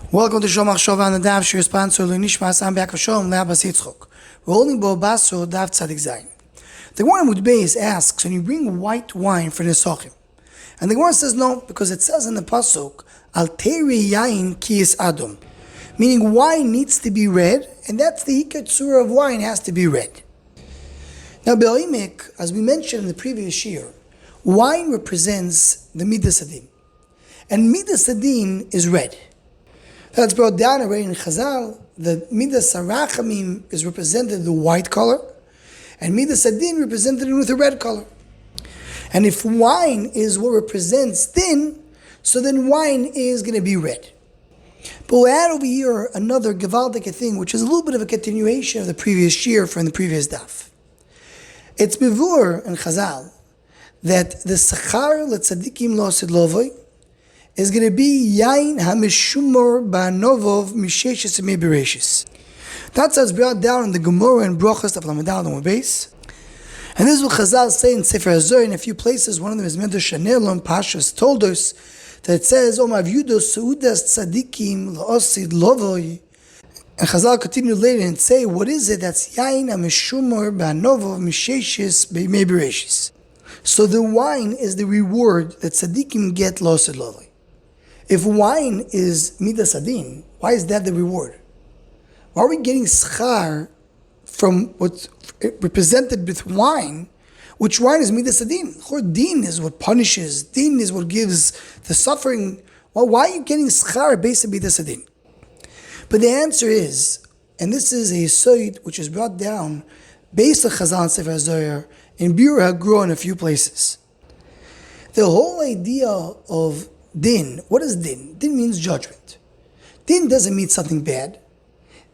Welcome to Shomach Shova and the Dav Shir sponsor Nishma Sam Be'akashom Le'Abbas Yitzchok. We're holding Bo Basra Dav Tzadik Zayin. The Gemara in Beis asks, when you bring white wine for Nesachim, and the Gemara says no, because it says in the pasuk Al Teri Yain Ki Is Adom, meaning wine needs to be red, and that's the Hikar Tzura of wine has to be red. Now Be'oimik, as we mentioned in the previous year, wine represents the Midas Hadin, and Midas Hadin is red. That's brought down already in Chazal. The Midas Harachamim is represented the white color, and Midas Hadin represented with the red color. And if wine is what represents din, so then wine is going to be red. But we'll add over here another Gevaldik thing, which is a little bit of a continuation of the previous year from the previous daf. It's bevur in Chazal that the Sachar L'Tzadikim Lo Sidlovoi is going to be Yain HaMishumor Ba'Novov Misheshes and Bereshis. That's as brought down in the Gemara and Brochas of Lamadal and Beis. And this is what Chazal say in Sefer HaZohar in a few places. One of them is Midas Hadin Pashas told us that it says, Om Avyudos Seudas Tzadikim L'Osid Lovoi. And Chazal continued later and say, what is it? That's Yain HaMishumor Ba'Novov Misheshes Bereshis. So the wine is the reward that Tzadikim get L'Osid Lovoi. If wine is Midas Hadin, why is that the reward? Why are we getting schar from what's represented with wine, which wine is Midas Hadin? Din is what punishes, din is what gives the suffering. Well, why are you getting schar based on Midas Hadin? But the answer is, and this is a yesod which is brought down based on Chazal and Sefer HaZohar in Bura HaGro in a few places. The whole idea of din, what is din? Din means judgment. Din doesn't mean something bad.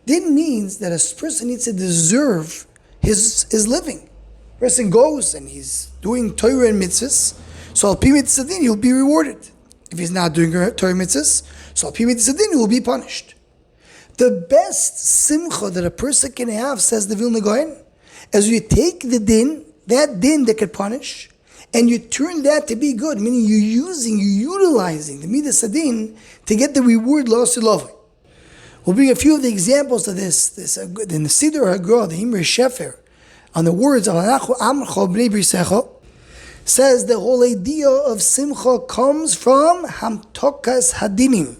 Din means that a person needs to deserve his living. A person goes and he's doing Torah and mitzvahs, so al pi mitzvah din he'll be rewarded. If he's not doing Torah mitzvahs, so al pi mitzvah din he will be punished. The best simcha that a person can have, says the Vilna Gaon, is you take the din, that din that could punish, and you turn that to be good, meaning you're utilizing the Midas Hadin to get the reward L'Osid Lovoi. We'll bring a few of the examples of this in the Siddur HaGro, the Himri Shefer, on the words of Anachu Amcho Bnei Brisecho, says the whole idea of Simcha comes from Hamtokas Hadinim.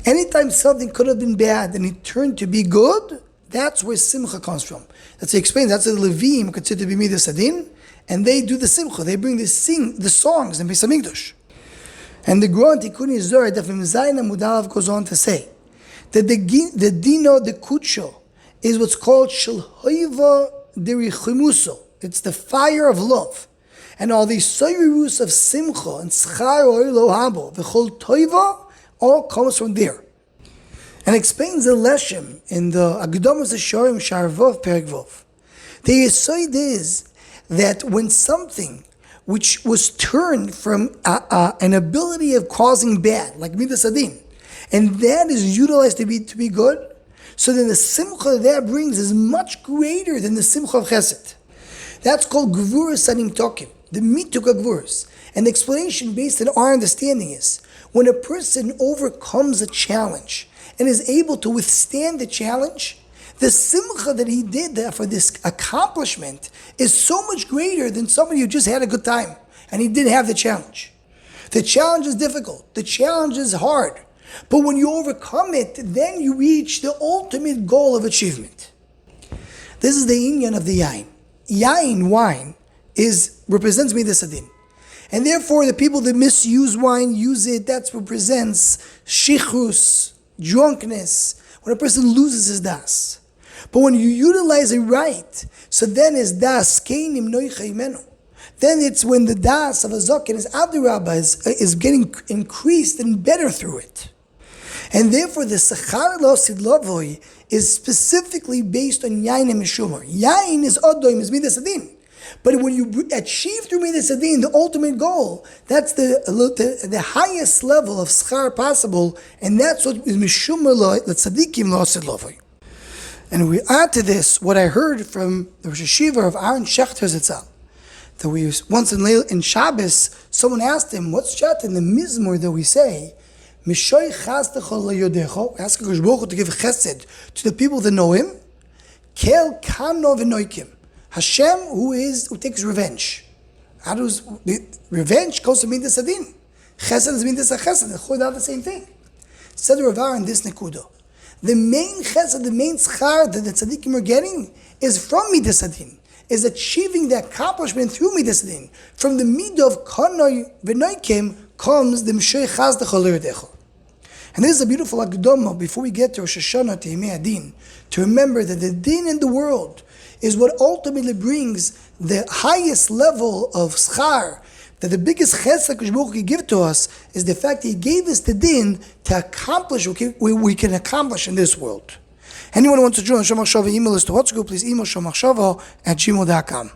Anytime something could have been bad and it turned to be good, that's where Simcha comes from. That's explained. That's the Levim considered to be Midas Hadin, and they do the Simcha. They bring the songs in Beis Hamikdash. And the Gra Tikuni Zohar Daf Zayin Amud goes on to say that the Dino de Kucho is what's called Shalhoiva Derichimuso. It's the fire of love. And all these soyrus of Simcha and Schar Oilo Habo, the Chol Toiva, all comes from there. And explains the Leshem in the Agdomas Ashorim Sharvov Perek Vov. The Yesod is that when something which was turned from an ability of causing bad, like Midas Hadin, and that is utilized to be good, so then the simcha that brings is much greater than the simcha of chesed. That's called gvuras sanim tokim, the mituk gvuras. And the explanation based on our understanding is, when a person overcomes a challenge and is able to withstand the challenge, the simcha that he did for this accomplishment is so much greater than somebody who just had a good time and he didn't have the challenge. The challenge is difficult. The challenge is hard. But when you overcome it, then you reach the ultimate goal of achievement. This is the inyan of the yain. Yain, wine, represents Midas Hadin. And therefore, the people that misuse wine use it. That represents shichus, drunkenness, when a person loses his das. But when you utilize it right, so then is das keinim noicha imenu. Then it's when the das of a zaken is adirabba is getting increased and better through it. And therefore the Sachar L'Osid Lovoi is specifically based on Yain and Mishumor. Yain is Odoim, is Midas Hadin. But when you achieve through Midas Hadin the ultimate goal, that's the highest level of Schar possible, and that's what is Mishumor L'Tzadikim L'Osid Lovoi. And we add to this what I heard from the Rosh Hashiva of Aaron Shechter Zitzal. That we once in Shabbos, someone asked him, what's chat in the Mizmor that we say? Mishoy chasdecha leyodecha. Ask HaKadosh Baruch Hu to give chesed to the people that know Him. Kel kano v'noikim. Hashem, who takes revenge. How does revenge goes to Midas Hadin? Chesed is Midas Chesed. They're the same thing. Said Rav in this nekuda. The main chesed, the main schar that the tzaddikim are getting is from Midas Hadin, is achieving the accomplishment through Midas Hadin. From the midah of kanoi v'noikim comes the Mishoi Chazdecha L'Yodecha. And this is a beautiful akdama before we get to Rosh Hashanah, to Yemei Hadin, to remember that the din in the world is what ultimately brings the highest level of schar, that the biggest chesed HaKadosh Baruch Hu can give to us is the fact that He gave us the din to accomplish what we can accomplish in this world. Anyone who wants to join Shomach Shava email us to WhatsApp, please email shomachshava@gmail.com.